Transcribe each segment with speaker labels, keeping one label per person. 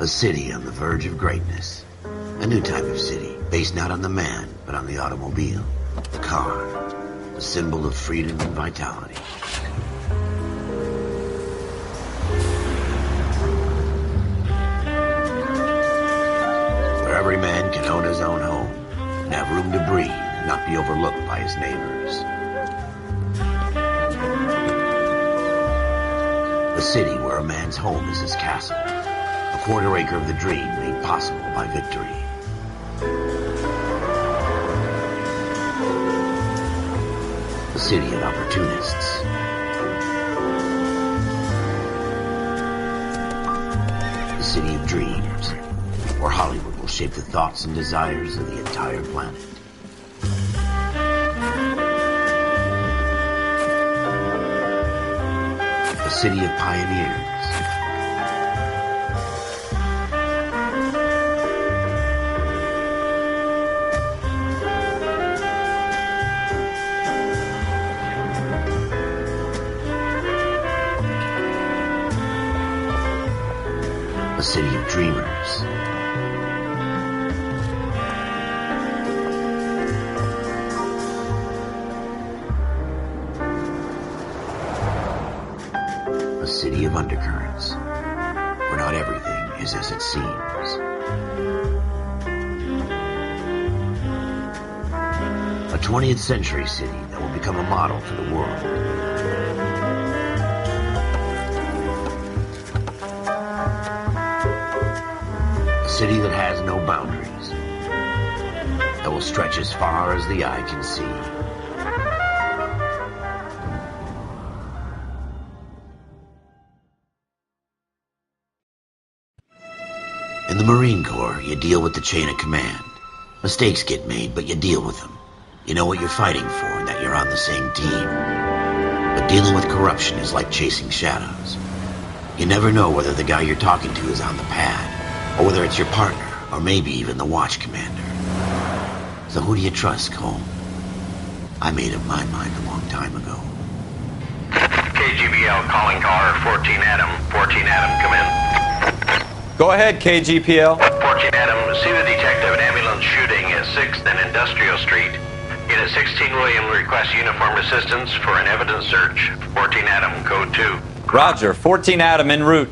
Speaker 1: A city on the verge of greatness. A new type of city, based not on the man, but on the automobile. The car. The symbol of freedom and vitality. Where every man can own his own home, and have room to breathe, and not be overlooked by his neighbors. A city where a man's home is his castle. A quarter acre of the dream made possible by victory. A city of opportunists. A city of dreams, where Hollywood will shape the thoughts and desires of the entire planet. A city of pioneers. A city of dreamers. A city of undercurrents, where not everything is as it seems. A 20th century city that will become a model for the world. A city that has no boundaries, that will stretch as far as the eye can see. In the Marine Corps, you deal with the chain of command. Mistakes get made, but you deal with them. You know what you're fighting for and that you're on the same team. But dealing with corruption is like chasing shadows. You never know whether the guy you're talking to is on the pad, or whether it's your partner, or maybe even the watch commander. So who do you trust, Cole? I made up my mind a long time ago.
Speaker 2: KGBL calling caller 14 Adam. 14 Adam, come in.
Speaker 3: Go ahead, KGPL.
Speaker 2: 14 Adam, see the detective at ambulance shooting at 6th and Industrial Street. Unit 16 William requests uniformed assistance for an evidence search. 14 Adam, code 2.
Speaker 3: Roger, 14 Adam en route.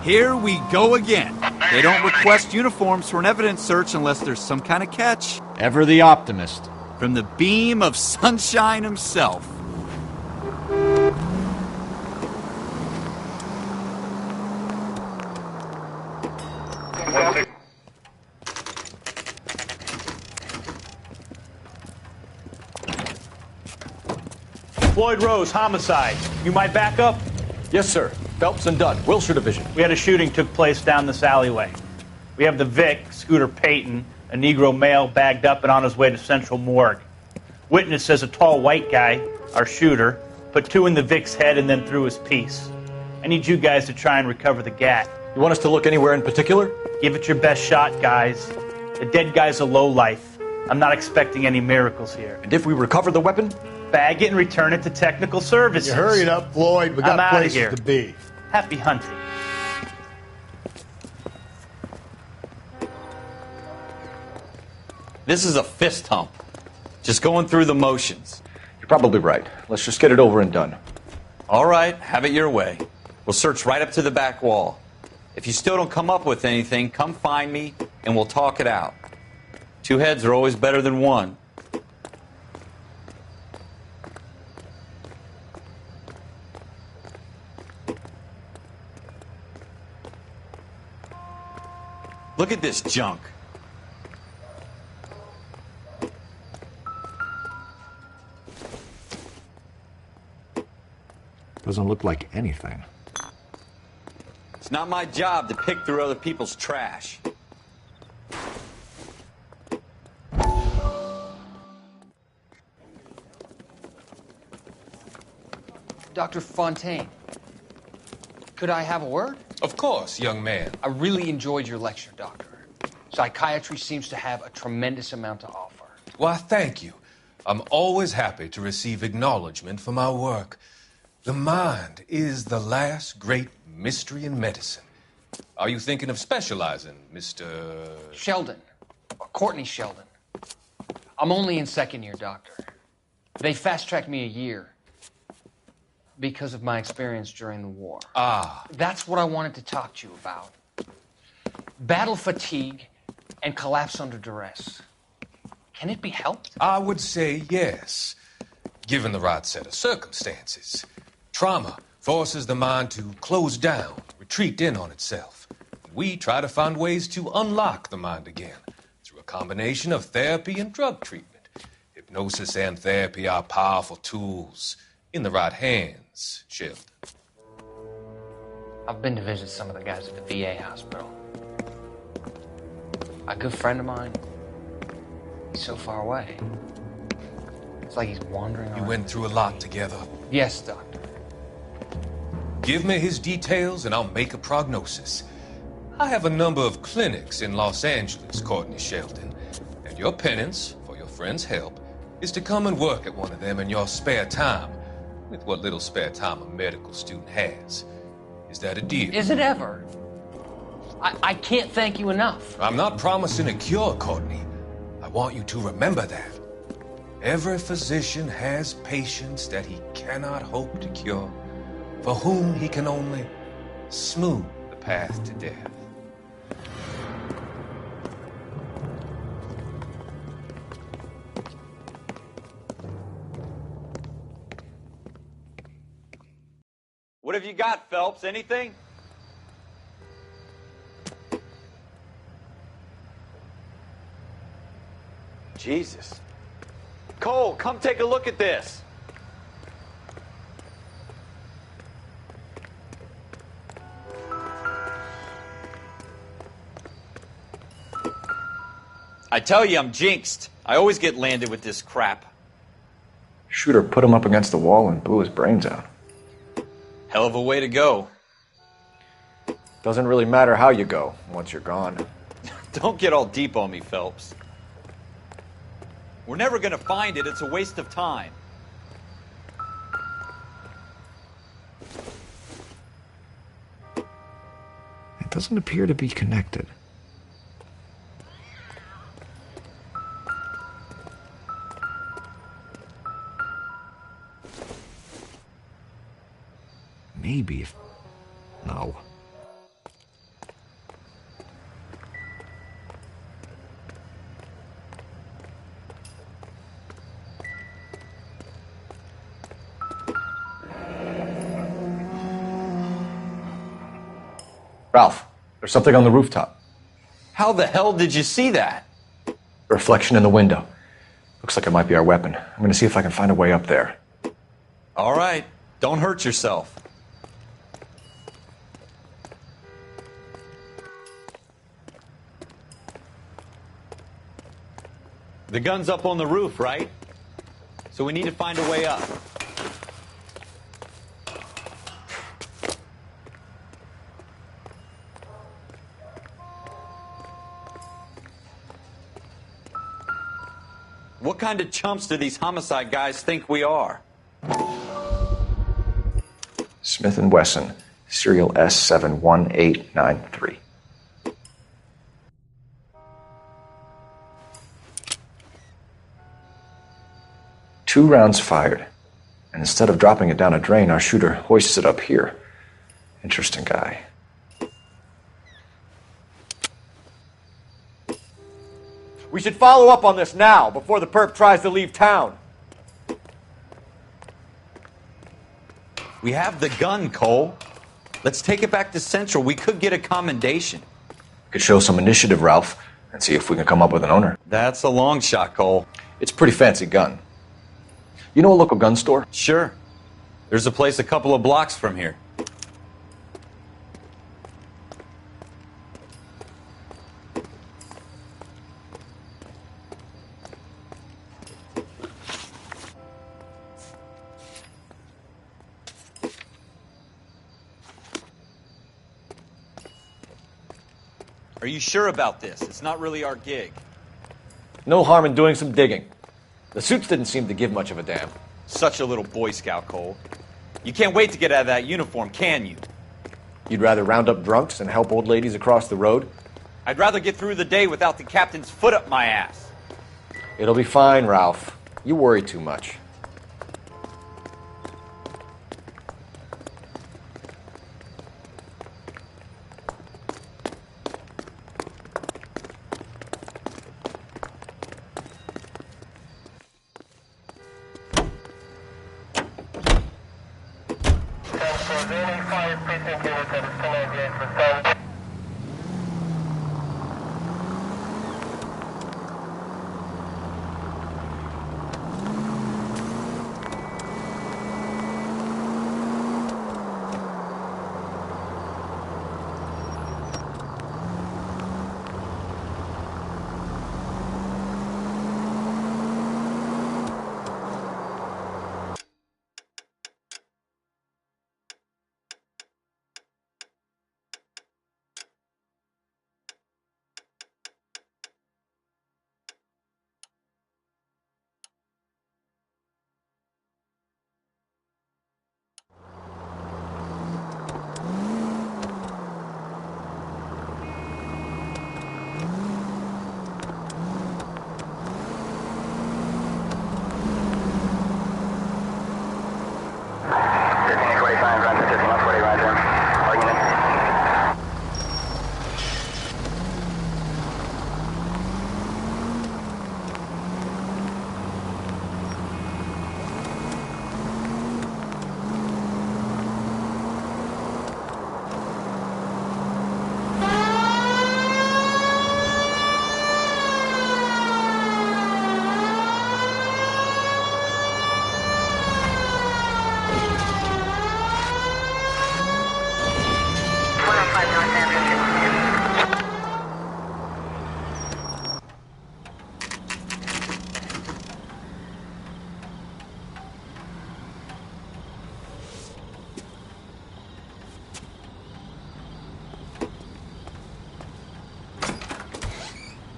Speaker 4: Here we go again. They don't request uniforms for an evidence search unless there's some kind of catch.
Speaker 5: Ever the optimist.
Speaker 4: From the beam of sunshine himself.
Speaker 6: Floyd Rose, homicide. You might back up?
Speaker 5: Yes, sir. Phelps and Dunn, Wilshire Division.
Speaker 6: We had a shooting took place down this alleyway. We have the Vic, Scooter Payton, a Negro male bagged up and on his way to Central Morgue. Witness says a tall white guy, our shooter, put 2 in the Vic's head and then threw his piece. I need you guys to try and recover the gat.
Speaker 5: You want us to look anywhere in particular?
Speaker 6: Give it your best shot, guys. The dead guy's a lowlife. I'm not expecting any miracles here.
Speaker 5: And if we recover the weapon?
Speaker 6: Bag it and return it to technical services.
Speaker 7: You hurry it up, Floyd. We got places
Speaker 6: here.
Speaker 7: to be.
Speaker 6: Happy hunting.
Speaker 3: This is a fist hump. Just going through the motions.
Speaker 5: You're probably right. Let's just get it over and done.
Speaker 3: All right, have it your way. We'll search right up to the back wall. If you still don't come up with anything, come find me and we'll talk it out. 2 heads are always better than 1. Look at this junk.
Speaker 5: Doesn't look like anything.
Speaker 3: It's not my job to pick through other people's trash.
Speaker 8: Dr. Fontaine, could I have a word?
Speaker 9: Of course, young man.
Speaker 8: I really enjoyed your lecture, Doctor. Psychiatry seems to have a tremendous amount to offer.
Speaker 9: Why, thank you. I'm always happy to receive acknowledgement for my work. The mind is the last great mystery in medicine. Are you thinking of specializing, Mr.
Speaker 8: Sheldon. Or Courtney Sheldon. I'm only in second year, Doctor. They fast-tracked me a year because of my experience during the war.
Speaker 9: Ah.
Speaker 8: That's what I wanted to talk to you about. Battle fatigue and collapse under duress. Can it be helped?
Speaker 9: I would say yes, given the right set of circumstances. Trauma forces the mind to close down, retreat in on itself. We try to find ways to unlock the mind again through a combination of therapy and drug treatment. Hypnosis and therapy are powerful tools in the right hands, Sheldon.
Speaker 8: I've been to visit some of the guys at the VA hospital. A good friend of mine, he's so far away. It's like he's wandering around.
Speaker 9: You went through a lot together.
Speaker 8: Yes, Doctor.
Speaker 9: Give me his details and I'll make a prognosis. I have a number of clinics in Los Angeles, Courtney Sheldon, and your penance, for your friend's help, is to come and work at one of them in your spare time, with what little spare time a medical student has. Is that a deal?
Speaker 8: Is it ever? I can't thank you enough.
Speaker 9: I'm not promising a cure, Courtney. I want you to remember that. Every physician has patients that he cannot hope to cure, for whom he can only smooth the path to death.
Speaker 3: What have you got, Phelps? Anything? Jesus. Cole, come take a look at this. I tell you, I'm jinxed. I always get landed with this crap.
Speaker 5: Shooter put him up against the wall and blew his brains out.
Speaker 3: Hell of a way to go.
Speaker 5: Doesn't really matter how you go once you're gone.
Speaker 3: Don't get all deep on me, Phelps. We're never going to find it. It's a waste of time.
Speaker 5: It doesn't appear to be connected. Maybe if... No. Ralph, there's something on the rooftop.
Speaker 3: How the hell did you see that?
Speaker 5: A reflection in the window. Looks like it might be our weapon. I'm going to see if I can find a way up there.
Speaker 3: All right. Don't hurt yourself. The gun's up on the roof, right? So we need to find a way up. What kind of chumps do these homicide guys think we are?
Speaker 5: Smith & Wesson, serial S71893. Two rounds fired, and instead of dropping it down a drain, our shooter hoists it up here. Interesting guy.
Speaker 10: We should follow up on this now, before the perp tries to leave town.
Speaker 3: We have the gun, Cole. Let's take it back to Central. We could get a commendation.
Speaker 5: Could show some initiative, Ralph, and see if we can come up with an owner.
Speaker 3: That's a long shot, Cole.
Speaker 5: It's a pretty fancy gun. You know a local gun store?
Speaker 3: Sure. There's a place a couple of blocks from here. Are you sure about this? It's not really our gig.
Speaker 10: No harm in doing some digging. The suits didn't seem to give much of a damn.
Speaker 3: Such a little Boy Scout, Cole. You can't wait to get out of that uniform, can you?
Speaker 5: You'd rather round up drunks and help old ladies across the road?
Speaker 3: I'd rather get through the day without the captain's foot up my ass.
Speaker 5: It'll be fine, Ralph. You worry too much.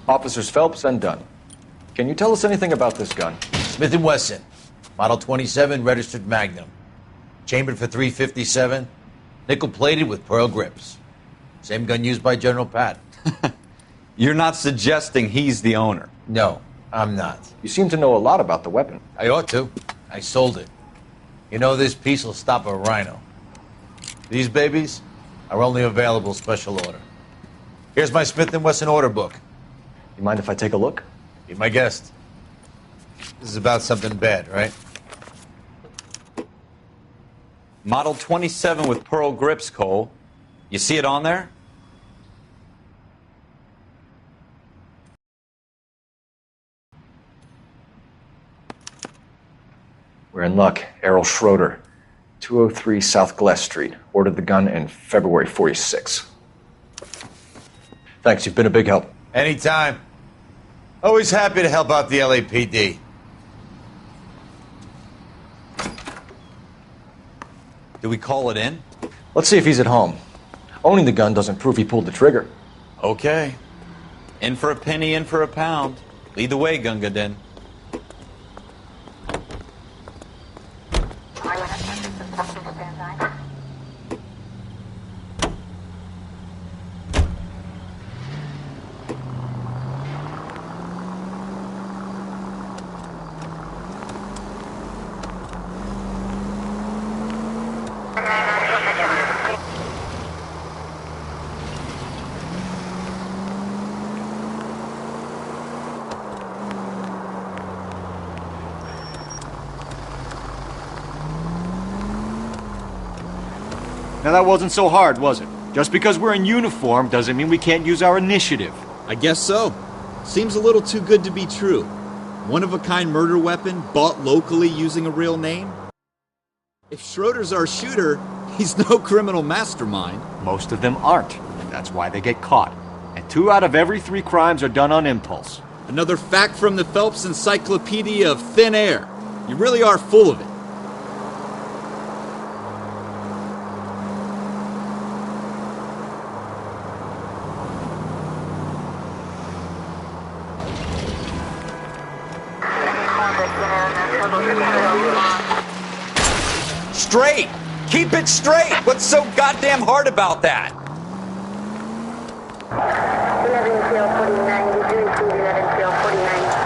Speaker 5: Officers Phelps and Dunn. Can you tell us anything about this gun?
Speaker 11: Smith & Wesson, Model 27, registered Magnum. Chambered for .357, nickel-plated with pearl grips. Same gun used by General Patton.
Speaker 3: You're not suggesting he's the owner?
Speaker 11: No, I'm not.
Speaker 5: You seem to know a lot about the weapon.
Speaker 11: I ought to. I sold it. You know, this piece will stop a rhino. These babies are only available special order. Here's my Smith & Wesson order book.
Speaker 5: You mind if I take a look?
Speaker 11: Be my guest. This is about something bad, right?
Speaker 3: Model 27 with pearl grips, Cole. You see it on there?
Speaker 5: We're in luck. Errol Schroeder, 203 South Glass Street. Ordered the gun in February '46. Thanks, you've been a big help.
Speaker 11: Anytime. Always happy to help out the LAPD.
Speaker 3: Do we call it in?
Speaker 5: Let's see if he's at home. Owning the gun doesn't prove he pulled the trigger.
Speaker 3: Okay. In for a penny, in for a pound. Lead the way, Gunga Din.
Speaker 10: Now that wasn't so hard, was it? Just because we're in uniform doesn't mean we can't use our initiative.
Speaker 4: I guess so. Seems a little too good to be true. One-of-a-kind murder weapon bought locally using a real name? If Schroeder's our shooter, he's no criminal mastermind.
Speaker 10: Most of them aren't. That's why they get caught. And 2 out of every 3 crimes are done on impulse.
Speaker 4: Another fact from the Phelps Encyclopedia of Thin Air. You really are full of it.
Speaker 3: straight! Keep it straight! What's so goddamn hard about that?
Speaker 12: 11 tail 49, did you receive 11 tail 49?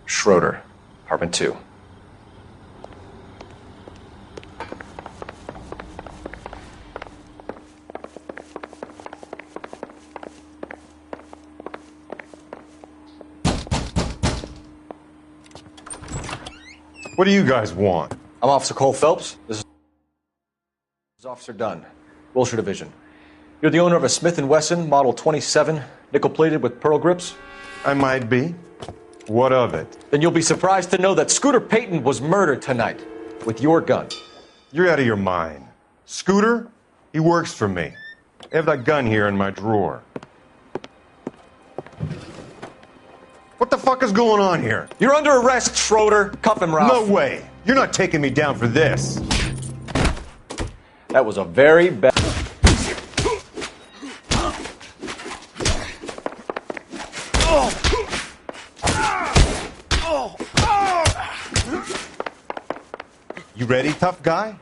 Speaker 5: Schroeder, apartment 2.
Speaker 13: What do you guys want?
Speaker 5: I'm Officer Cole Phelps. This is Officer Dunn, Wilshire Division. You're the owner of a Smith & Wesson Model 27, nickel-plated with pearl grips?
Speaker 13: I might be. What of it?
Speaker 5: Then you'll be surprised to know that Scooter Payton was murdered tonight with your gun.
Speaker 13: You're out of your mind. Scooter? He works for me. I have that gun here in my drawer. What the fuck is going on here?
Speaker 5: You're under arrest, Schroeder. Cuff him, Ralph.
Speaker 13: No way. You're not taking me down for this.
Speaker 5: That was a very bad...
Speaker 13: You ready, tough guy?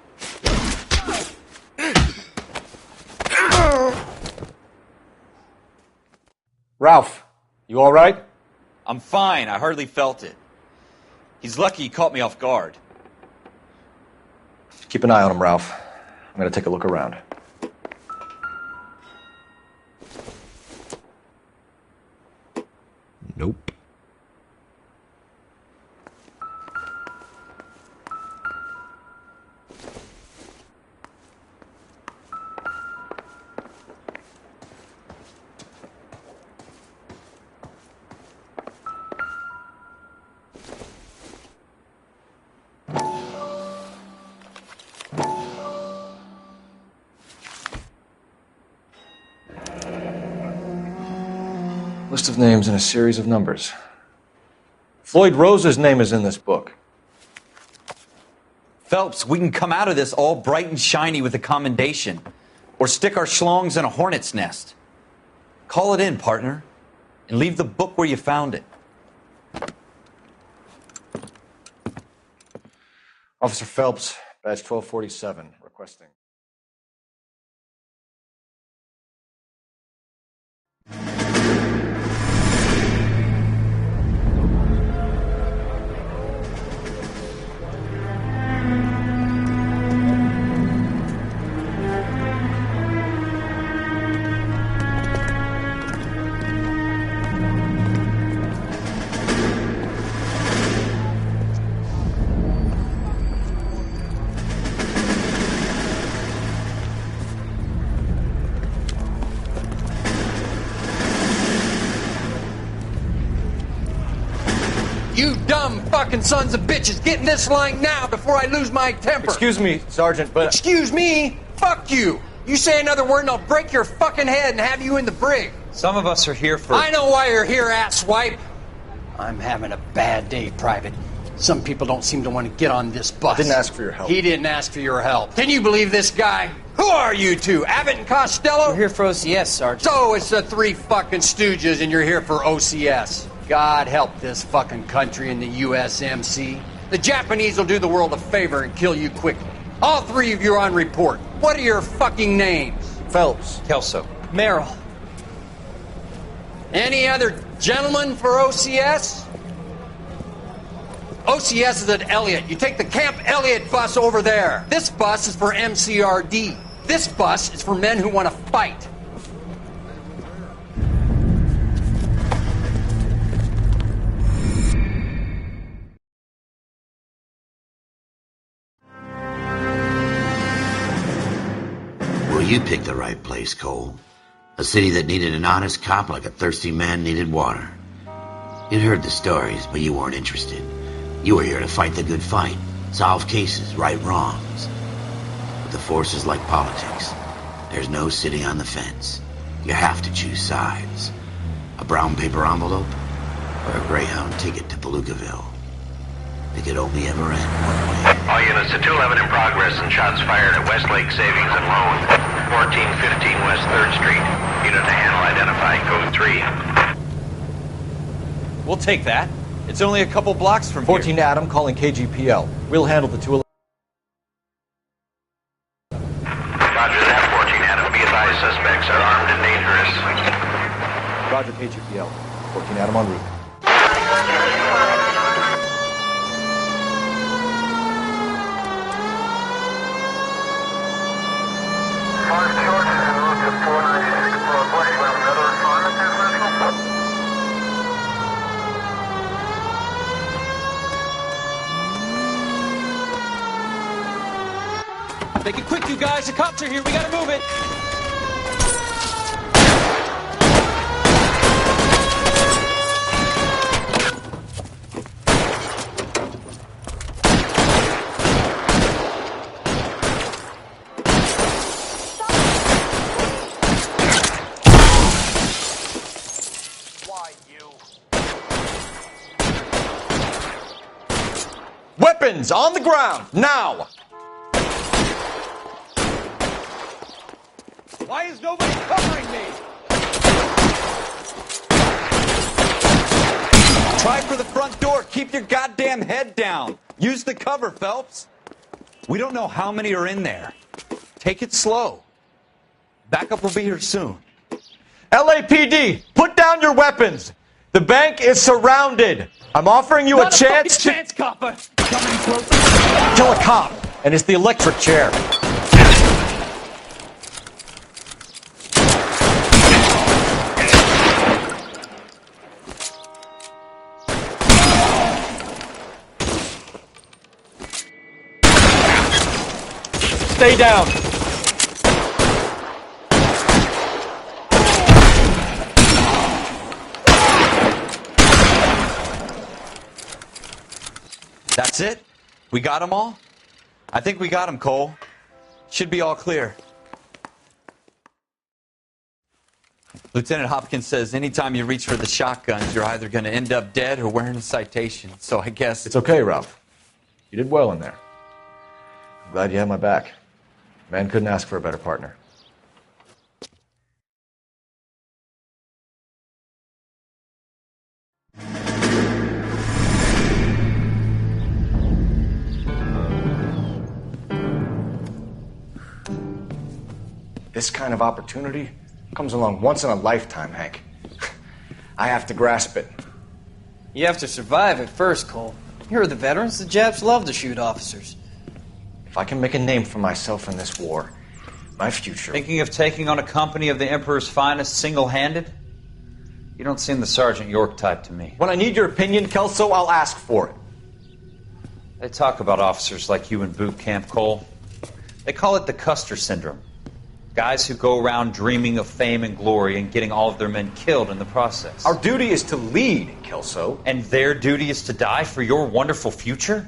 Speaker 5: Ralph, you all right?
Speaker 3: I'm fine. I hardly felt it. He's lucky he caught me off guard.
Speaker 5: Keep an eye on him, Ralph. I'm going to take a look around.
Speaker 13: Nope.
Speaker 5: List of names and a series of numbers. Floyd Rose's name is in this book.
Speaker 3: Phelps, we can come out of this all bright and shiny with a commendation. Or stick our schlongs in a hornet's nest. Call it in, partner. And leave the book where you found it.
Speaker 5: Officer Phelps, badge 1247, requesting.
Speaker 8: You dumb fucking sons of bitches, get in this line now before I lose my temper.
Speaker 5: Excuse me, Sergeant, but...
Speaker 8: Excuse me? Fuck you. You say another word and I'll break your fucking head and have you in the brig.
Speaker 3: Some of us are here for...
Speaker 8: I know why you're here, asswipe. I'm having a bad day, Private. Some people don't seem to want to get on this bus.
Speaker 5: I didn't ask for your help.
Speaker 8: He didn't ask for your help. Can you believe this guy? Who are you two? Abbott and Costello?
Speaker 14: We're here for OCS, Sergeant.
Speaker 8: So it's the three fucking stooges and you're here for OCS. God help this fucking country and the USMC. The Japanese will do the world a favor and kill you quickly. All three of you are on report. What are your fucking names?
Speaker 5: Phelps.
Speaker 3: Kelso.
Speaker 14: Merrill.
Speaker 8: Any other gentlemen for OCS? OCS is at Elliott. You take the Camp Elliott bus over there. This bus is for MCRD. This bus is for men who want to fight.
Speaker 1: Well, you picked the right place, Cole. A city that needed an honest cop like a thirsty man needed water. You'd heard the stories, but you weren't interested. You were here to fight the good fight, solve cases, right wrongs. But the force is like politics. There's no sitting on the fence. You have to choose sides. A brown paper envelope or a Greyhound ticket to Palookaville. It could only ever end one way.
Speaker 2: All units to 211 in progress and shots fired at Westlake Savings and Loan, 1415 West 3rd Street. Unit to handle identify, code 3.
Speaker 3: We'll take that. It's only a couple blocks from
Speaker 5: 14
Speaker 3: here.
Speaker 5: Adam calling KGPL. We'll handle the 211.
Speaker 2: Roger that, 14 Adam. Be advised, suspects are armed and dangerous.
Speaker 5: Roger, KGPL. 14 Adam en route.
Speaker 3: Make it quick, you guys. The cops are here. We gotta move it.
Speaker 2: Why you?
Speaker 5: Weapons on the ground, now!
Speaker 3: Why is nobody covering me? Try for the front door. Keep your goddamn head down. Use the cover, Phelps. We don't know how many are in there. Take it slow. Backup will be here soon.
Speaker 5: LAPD, put down your weapons. The bank is surrounded. I'm offering you a chance to
Speaker 3: chance, copper. Coming close.
Speaker 5: kill a cop, and it's the electric chair. Stay down.
Speaker 3: That's it? We got them all? I think we got them, Cole. Should be all clear. Lieutenant Hopkins says anytime you reach for the shotguns, you're either going to end up dead or wearing a citation. So I guess...
Speaker 5: It's okay, Ralph. You did well in there. I'm glad you had my back. Man couldn't ask for a better partner. This kind of opportunity comes along once in a lifetime, Hank. I have to grasp it.
Speaker 14: You have to survive it first, Cole. You're the veterans. The Japs love to shoot officers.
Speaker 5: If I can make a name for myself in this war, my future...
Speaker 15: Thinking of taking on a company of the Emperor's finest single-handed? You don't seem the Sergeant York type to me.
Speaker 5: When I need your opinion, Kelso, I'll ask for it.
Speaker 15: They talk about officers like you in boot camp, Cole. They call it the Custer Syndrome. Guys who go around dreaming of fame and glory and getting all of their men killed in the process.
Speaker 5: Our duty is to lead, Kelso.
Speaker 15: And their duty is to die for your wonderful future?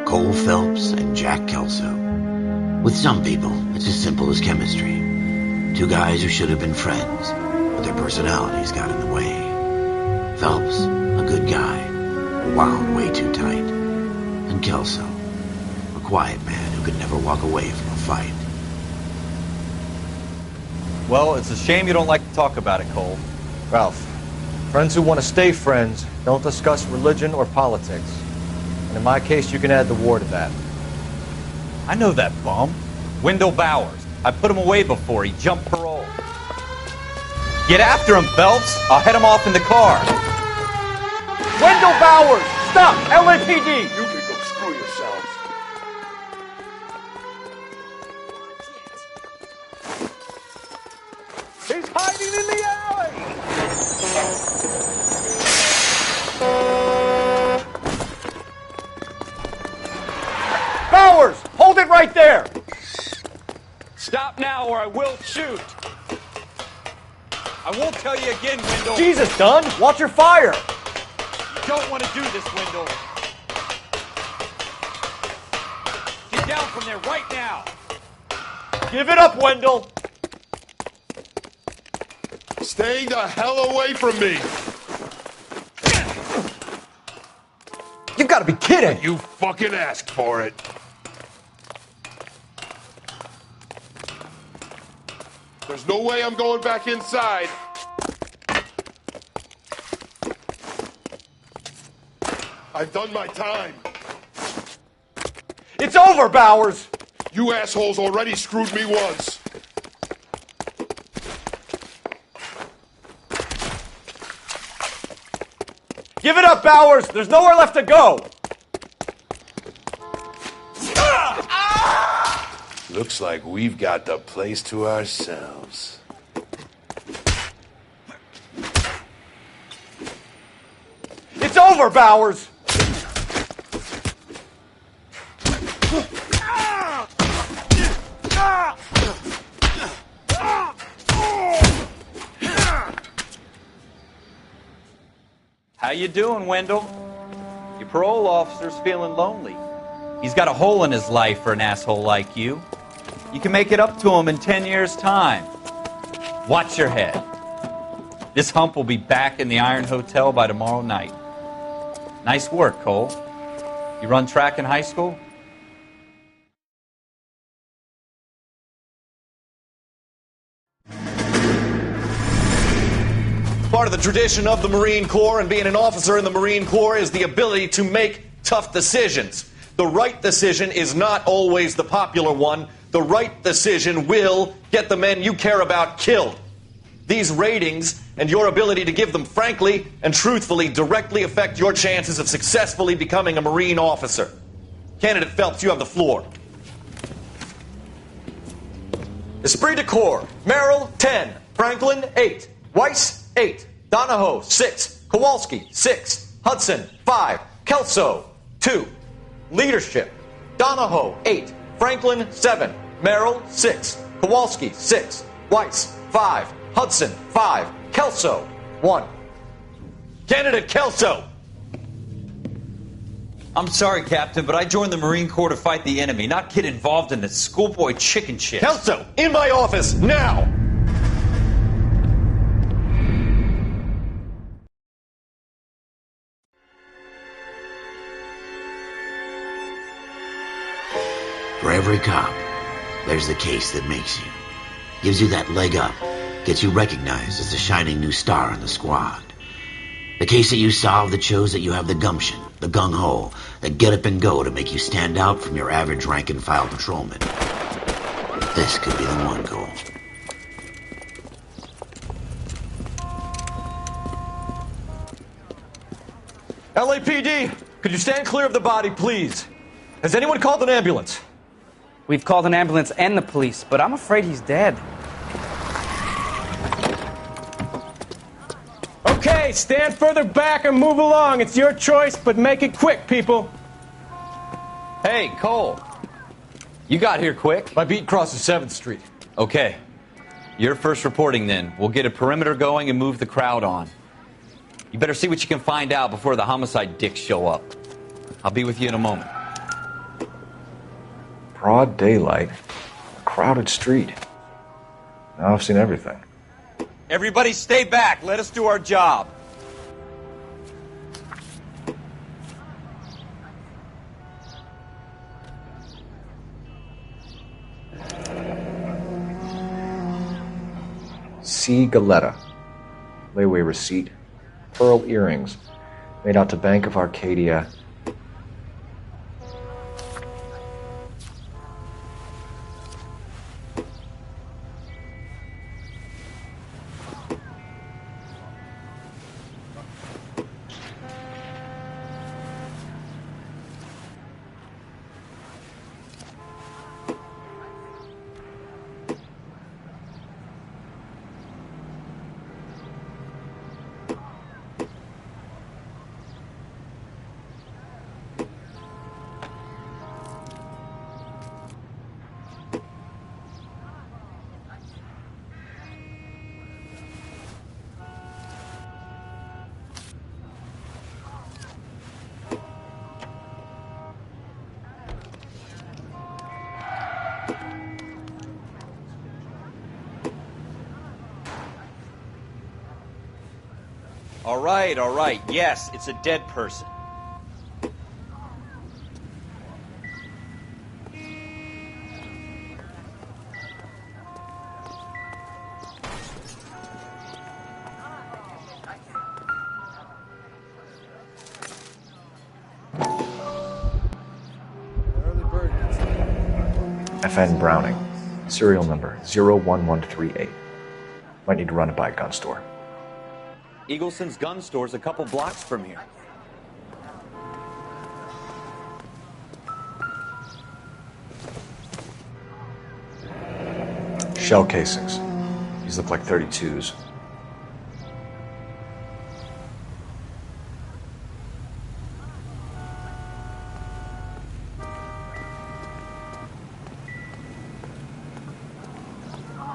Speaker 1: Cole Phelps and Jack Kelso. With some people, it's as simple as chemistry. Two guys who should have been friends, but their personalities got in the way. Phelps, a good guy, wound way too tight. And Kelso, a quiet man who could never walk away from a fight.
Speaker 3: Well, it's a shame you don't like to talk about it, Cole.
Speaker 5: Ralph, friends who want to stay friends don't discuss religion or politics. And in my case, you can add the war to that.
Speaker 3: I know that bum. Wendell Bowers. I put him away before. He jumped parole. Get after him, Phelps. I'll head him off in the car.
Speaker 5: Wendell Bowers! Stop! LAPD!
Speaker 7: You can go screw yourselves.
Speaker 5: He's hiding in the alley! Bowers! Hold it right there!
Speaker 3: Stop now or I will shoot. I won't tell you again, Wendell.
Speaker 5: Jesus, Dunn! Watch your fire!
Speaker 3: You don't want to do this, Wendell. Get down from there right now.
Speaker 5: Give it up, Wendell!
Speaker 7: Stay the hell away from me.
Speaker 5: You've got to be kidding!
Speaker 7: You fucking asked for it. There's no way I'm going back inside. I've done my time.
Speaker 5: It's over, Bowers!
Speaker 7: You assholes already screwed me once.
Speaker 5: Give it up, Bowers! There's nowhere left to go!
Speaker 7: Looks like we've got the place to ourselves.
Speaker 5: It's over, Bowers!
Speaker 3: How you doing, Wendell? Your parole officer's feeling lonely. He's got a hole in his life for an asshole like you. You can make it up to him in 10 years' time. Watch your head. This hump will be back in the Iron Hotel by tomorrow night. Nice work, Cole. You run track in high school?
Speaker 16: Part of the tradition of the Marine Corps and being an officer in the Marine Corps is the ability to make tough decisions. The right decision is not always the popular one. The right decision will get the men you care about killed. These ratings and your ability to give them frankly and truthfully directly affect your chances of successfully becoming a Marine officer. Candidate Phelps, you have the floor. Esprit de Corps, Merrill, 10. Franklin, 8. Weiss, 8. Donahoe, 6. Kowalski, 6. Hudson, 5. Kelso, 2. Leadership, Donahoe, 8. Franklin, 7. Merrill, 6. Kowalski, 6. Weiss, 5. Hudson, 5. Kelso, 1. Candidate Kelso.
Speaker 15: I'm sorry, Captain, but I joined the Marine Corps to fight the enemy, not get involved in this schoolboy chicken shit.
Speaker 16: Kelso, in my office, now!
Speaker 1: For every cop, there's the case that makes you. Gives you that leg up. Gets you recognized as the shining new star in the squad. The case that you solve that shows that you have the gumption, the gung-ho, the get up and go to make you stand out from your average rank-and-file patrolman. This could be the one, Cole.
Speaker 5: LAPD, could you stand clear of the body, please? Has anyone called an ambulance?
Speaker 17: We've called an ambulance and the police, but I'm afraid he's dead.
Speaker 18: Okay, stand further back and move along. It's your choice, but make it quick, people.
Speaker 3: Hey, Cole. You got here quick.
Speaker 5: My beat crosses 7th Street.
Speaker 3: Okay. You're first reporting then. We'll get a perimeter going and move the crowd on. You better see what you can find out before the homicide dicks show up. I'll be with you in a moment.
Speaker 5: Broad daylight. crowded street. Now I've seen everything.
Speaker 3: Everybody stay back. Let us do our job.
Speaker 5: C. Galetta. Layaway receipt. Pearl earrings. Made out to Bank of Arcadia.
Speaker 3: All right. Yes, it's a dead person.
Speaker 5: FN Browning. Serial number 01138. Might need to run it by a gun store.
Speaker 3: Eagleson's gun store's a couple blocks from here.
Speaker 5: Shell casings. These look like 32s.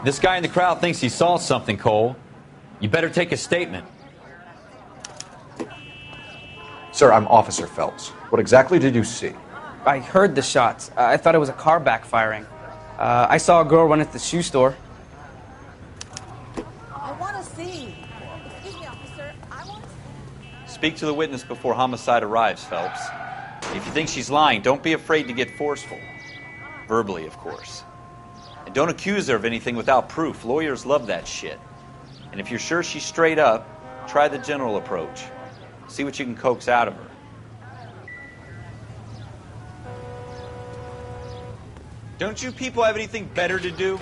Speaker 3: This guy in the crowd thinks he saw something, Cole. You better take a statement.
Speaker 5: Sir, I'm Officer Phelps. What exactly did you see?
Speaker 17: I heard the shots. I thought it was a car backfiring. I saw a girl run at the shoe store.
Speaker 19: I want to see. Excuse me, officer. I want to see.
Speaker 3: Speak to the witness before homicide arrives, Phelps. If you think she's lying, don't be afraid to get forceful. Verbally, of course. And don't accuse her of anything without proof. Lawyers love that shit. And if you're sure she's straight up, try the general approach. See what you can coax out of her. Don't you people have anything better to do?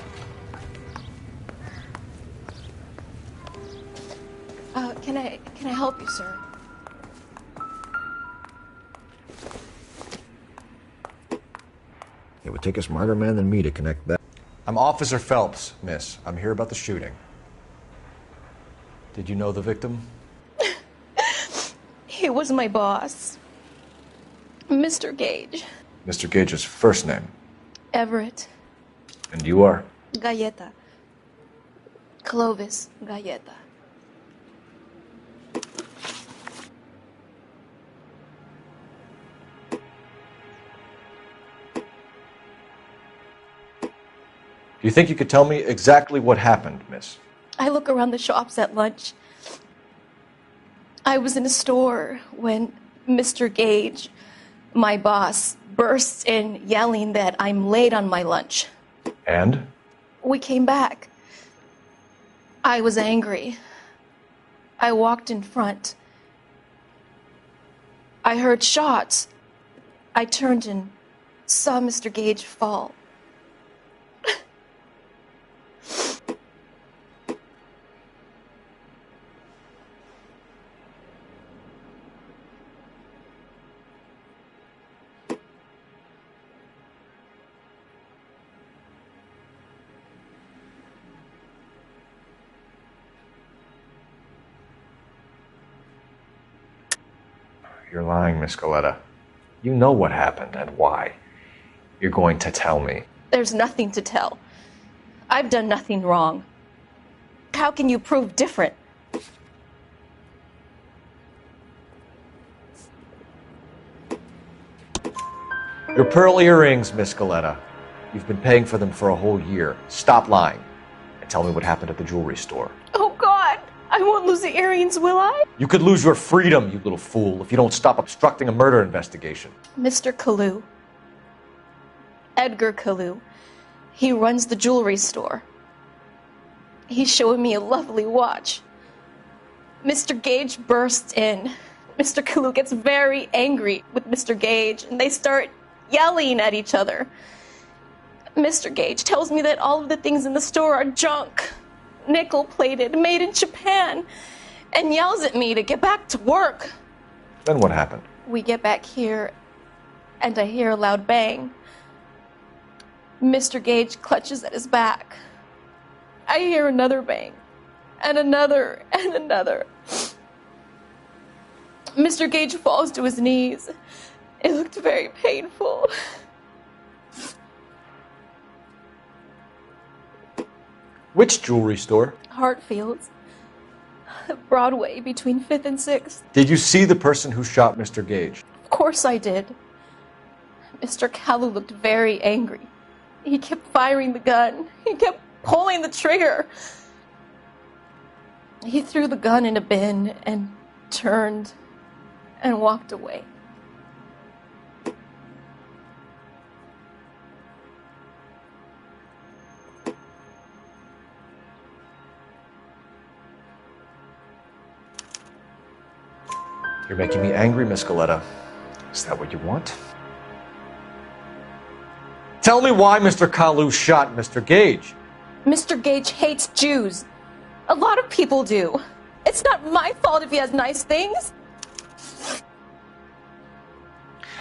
Speaker 19: Can I help you, sir?
Speaker 5: It would take a smarter man than me to connect that. I'm Officer Phelps, miss. I'm here about the shooting. Did you know the victim?
Speaker 19: He was my boss, Mr. Gage.
Speaker 5: Mr. Gage's first name.
Speaker 19: Everett.
Speaker 5: And you are?
Speaker 19: Galleta. Clovis Galleta.
Speaker 5: Do you think you could tell me exactly what happened, miss?
Speaker 19: I look around the shops at lunch. I was in a store when Mr. Gage, my boss, bursts in yelling that I'm late on my lunch.
Speaker 5: And?
Speaker 19: We came back. I was angry. I walked in front. I heard shots. I turned and saw Mr. Gage fall.
Speaker 5: You're lying, Miss Galetta. You know what happened and why. You're going to tell me.
Speaker 19: There's nothing to tell. I've done nothing wrong. How can you prove different?
Speaker 5: Your pearl earrings, Miss Galetta. You've been paying for them for a whole year. Stop lying and tell me what happened at the jewelry store.
Speaker 19: Oh, God. I won't lose the earrings, will I?
Speaker 5: You could lose your freedom, you little fool, if you don't stop obstructing a murder investigation.
Speaker 19: Mr. Kalu. Edgar Kalu. He runs the jewelry store. He's showing me a lovely watch. Mr. Gage bursts in. Mr. Kalu gets very angry with Mr. Gage, and they start yelling at each other. Mr. Gage tells me that all of the things in the store are junk, nickel-plated, made in Japan, and yells at me to get back to work.
Speaker 5: Then what happened?
Speaker 19: We get back here, and I hear a loud bang. Mr. Gage clutches at his back. I hear another bang, and another, and another. Mr. Gage falls to his knees. It looked very painful.
Speaker 5: Which jewelry store?
Speaker 19: Hartfield's. Broadway, between 5th and 6th.
Speaker 5: Did you see the person who shot Mr. Gage?
Speaker 19: Of course I did. Mr. Kalu looked very angry. He kept firing the gun. He kept pulling the trigger. He threw the gun in a bin and turned and walked away.
Speaker 5: You're making me angry, Miss Galetta. Is that what you want? Tell me why Mr. Kalu shot Mr. Gage.
Speaker 19: Mr. Gage hates Jews. A lot of people do. It's not my fault if he has nice things.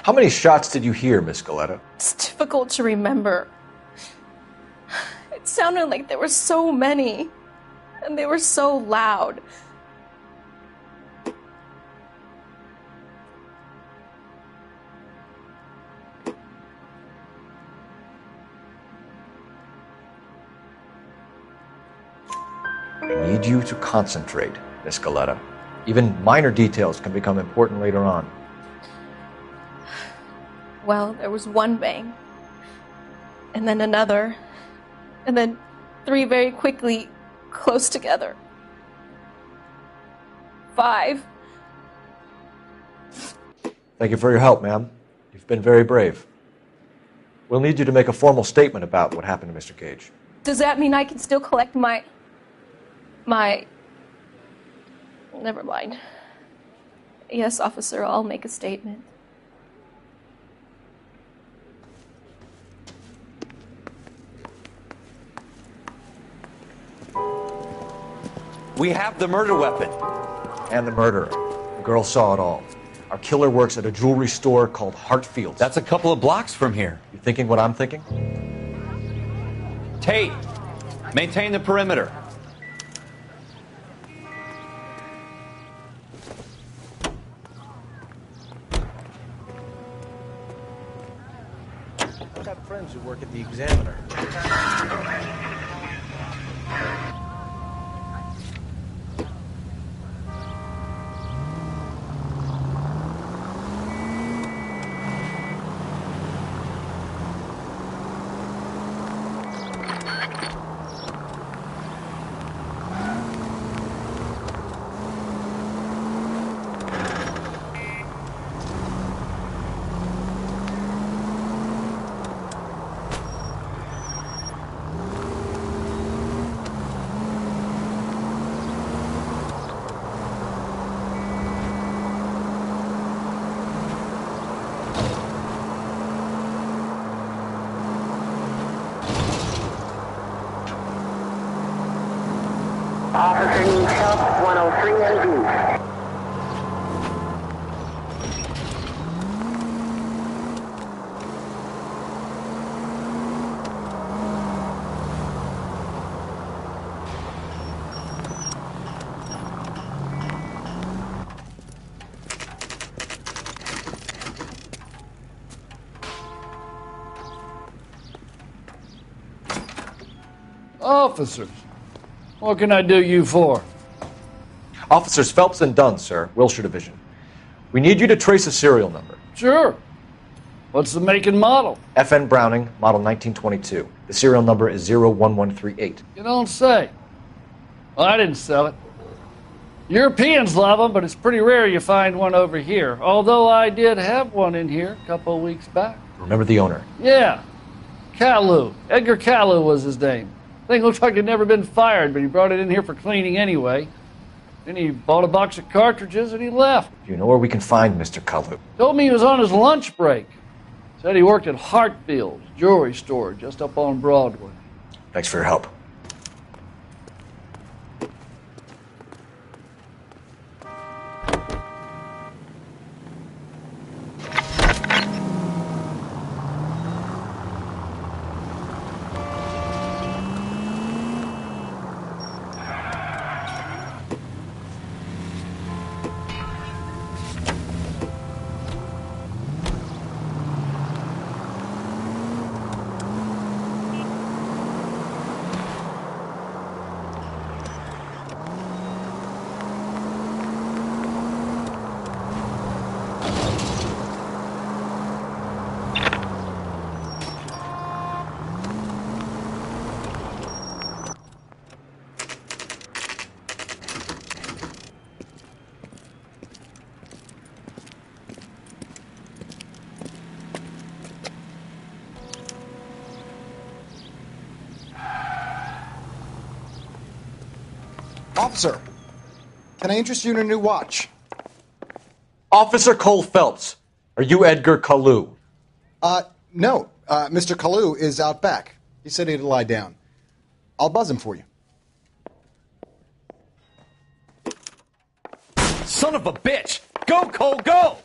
Speaker 5: How many shots did you hear, Miss Galetta?
Speaker 19: It's difficult to remember. It sounded like there were so many, and they were so loud.
Speaker 5: I need you to concentrate, Miss Galetta. Even minor details can become important later on.
Speaker 19: Well, there was one bang, and then another, and then 3 very quickly, close together. 5.
Speaker 5: Thank you for your help, ma'am. You've been very brave. We'll need you to make a formal statement about what happened to Mr. Gage.
Speaker 19: Does that mean I can still collect my... Never mind. Yes, officer, I'll make a statement.
Speaker 11: We have the murder weapon.
Speaker 5: And the murderer. The girl saw it all. Our killer works at a jewelry store called Hartfield's.
Speaker 11: That's a couple of blocks from here.
Speaker 5: You thinking what I'm thinking?
Speaker 3: Tate, maintain the perimeter.
Speaker 11: I've got friends who work at the Examiner.
Speaker 12: Officer needs help, 103 MD.
Speaker 20: Officers, what can I do you for?
Speaker 5: Officers Phelps and Dunn, sir, Wilshire Division. We need you to trace a serial number.
Speaker 20: Sure. What's the make and model?
Speaker 5: FN Browning, model 1922. The serial number is 01138.
Speaker 20: You don't say. Well, I didn't sell it. Europeans love them, but it's pretty rare you find one over here. Although I did have one in here a couple of weeks back.
Speaker 5: Remember the owner?
Speaker 20: Yeah. Kalu. Edgar Kalu was his name. Thing looked like he'd never been fired, but he brought it in here for cleaning anyway. Then he bought a box of cartridges and he left.
Speaker 5: Do you know where we can find Mr. Kalu?
Speaker 20: Told me he was on his lunch break. Said he worked at Hartfield's jewelry store just up on Broadway.
Speaker 5: Thanks for your help.
Speaker 21: Officer, can I interest you in a new watch?
Speaker 5: Officer Cole Phelps, are you Edgar Kalu?
Speaker 21: No. Mr. Kalu is out back. He said he'd lie down. I'll buzz him for you.
Speaker 16: Son of a bitch! Go, Cole, go!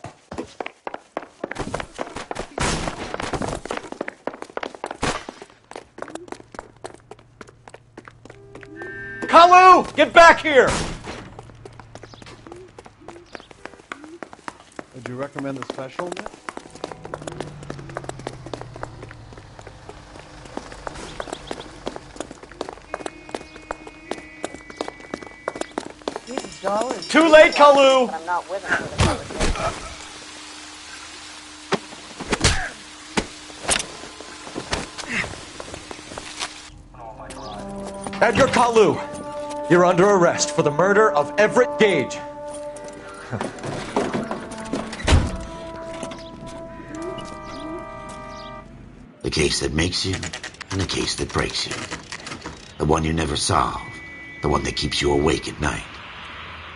Speaker 16: Kalu! Get back here!
Speaker 22: Would you recommend the special, Nick?
Speaker 16: Too late, Kalu!
Speaker 12: I'm not with him for the conversation.
Speaker 16: Edgar Kalu, you're under arrest for the murder of Everett Gage.
Speaker 1: The case that makes you, and the case that breaks you. The one you never solve, the one that keeps you awake at night.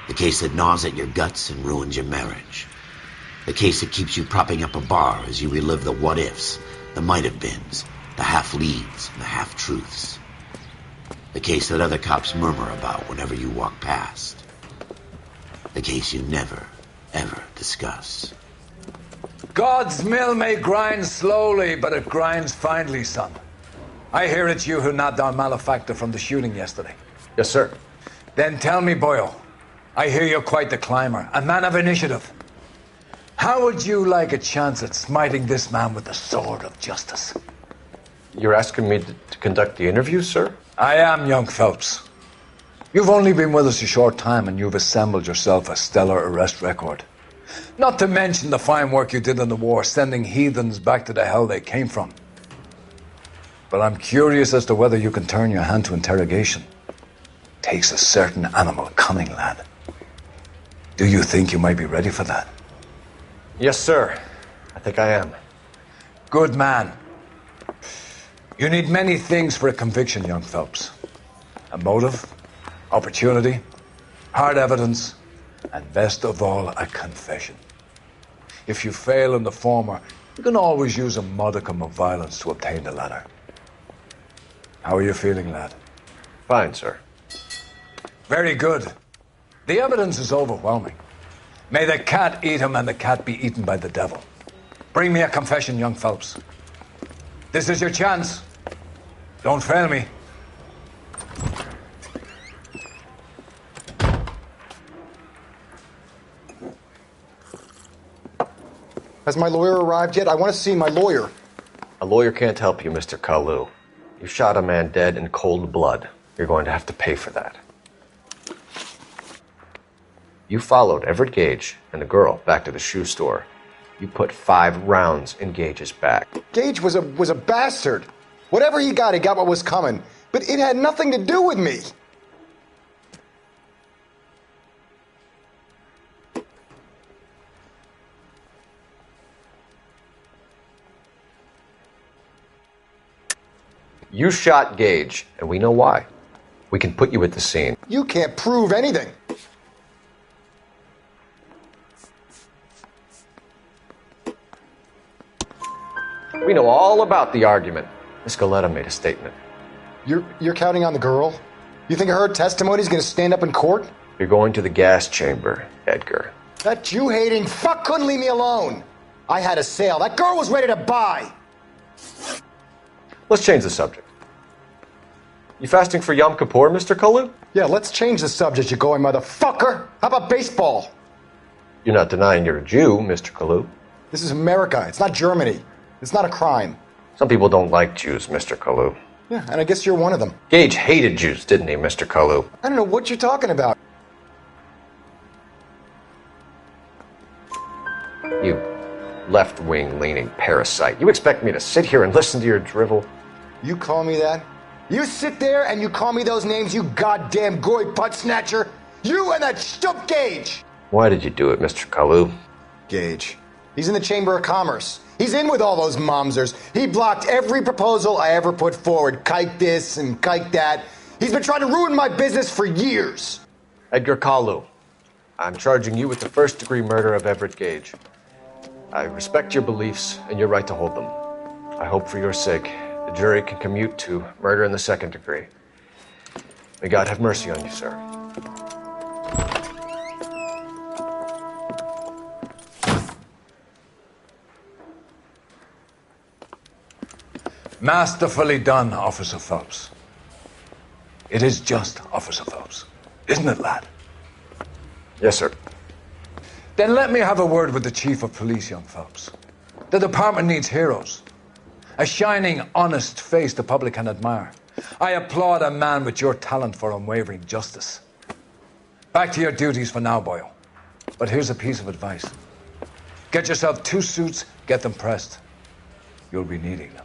Speaker 1: The case that gnaws at your guts and ruins your marriage. The case that keeps you propping up a bar as you relive the what-ifs, the might-have-beens, the half-leads, and the half-truths. The case that other cops murmur about whenever you walk past. The case you never, ever discuss.
Speaker 23: God's mill may grind slowly, but it grinds finely, son. I hear it's you who nabbed our malefactor from the shooting yesterday.
Speaker 5: Yes, sir.
Speaker 23: Then tell me, boyo, I hear you're quite the climber, a man of initiative. How would you like a chance at smiting this man with the sword of justice?
Speaker 5: You're asking me to conduct the interview, sir?
Speaker 23: I am, young Phelps. You've only been with us a short time and you've assembled yourself a stellar arrest record. Not to mention the fine work you did in the war, sending heathens back to the hell they came from. But I'm curious as to whether you can turn your hand to interrogation. Takes a certain animal cunning, lad. Do you think you might be ready for that?
Speaker 5: Yes, sir. I think I am.
Speaker 23: Good man. You need many things for a conviction, young Phelps. A motive, opportunity, hard evidence, and best of all, a confession. If you fail in the former, you can always use a modicum of violence to obtain the latter. How are you feeling, lad?
Speaker 5: Fine, sir.
Speaker 23: Very good. The evidence is overwhelming. May the cat eat him and the cat be eaten by the devil. Bring me a confession, young Phelps. This is your chance. Don't fail me.
Speaker 21: Has my lawyer arrived yet? I want to see my lawyer.
Speaker 5: A lawyer can't help you, Mr. Kalu. You shot a man dead in cold blood. You're going to have to pay for that. You followed Everett Gage and the girl back to the shoe store.
Speaker 6: You put 5 rounds in Gage's back.
Speaker 21: Gage was a bastard. Whatever he got what was coming. But it had nothing to do with me.
Speaker 6: You shot Gage, and we know why. We can put you at the scene.
Speaker 21: You can't prove anything.
Speaker 6: We know all about the argument. Miss Galetta made a statement.
Speaker 21: You're counting on the girl? You think her testimony's gonna stand up in court?
Speaker 6: You're going to the gas chamber, Edgar.
Speaker 21: That Jew-hating fuck couldn't leave me alone. I had a sale. That girl was ready to buy.
Speaker 6: Let's change the subject. You fasting for Yom Kippur, Mr. Kalu?
Speaker 21: Yeah, let's change the subject, you going motherfucker. How about baseball?
Speaker 6: You're not denying you're a Jew, Mr. Kalu.
Speaker 21: This is America. It's not Germany. It's not a crime.
Speaker 6: Some people don't like Jews, Mr. Kalu.
Speaker 21: Yeah, and I guess you're one of them.
Speaker 6: Gage hated Jews, didn't he, Mr. Kalu?
Speaker 21: I don't know what you're talking about.
Speaker 6: You left-wing leaning parasite. You expect me to sit here and listen to your drivel?
Speaker 21: You call me that? You sit there and you call me those names, you goddamn goy putt snatcher? You and that stup Gage!
Speaker 6: Why did you do it, Mr. Kalu?
Speaker 21: Gage. He's in the Chamber of Commerce. He's in with all those momsers. He blocked every proposal I ever put forward. Kike this and kike that. He's been trying to ruin my business for years.
Speaker 6: Edgar Kalu, I'm charging you with the first-degree murder of Everett Gage. I respect your beliefs and your right to hold them. I hope for your sake the jury can commute to murder in the second degree. May God have mercy on you, sir.
Speaker 23: Masterfully done, Officer Phelps. It is just Officer Phelps, isn't it, lad?
Speaker 6: Yes, sir.
Speaker 23: Then let me have a word with the Chief of Police, young Phelps. The department needs heroes. A shining, honest face the public can admire. I applaud a man with your talent for unwavering justice. Back to your duties for now, boyo. But here's a piece of advice. Get yourself 2 suits, get them pressed. You'll be needing them.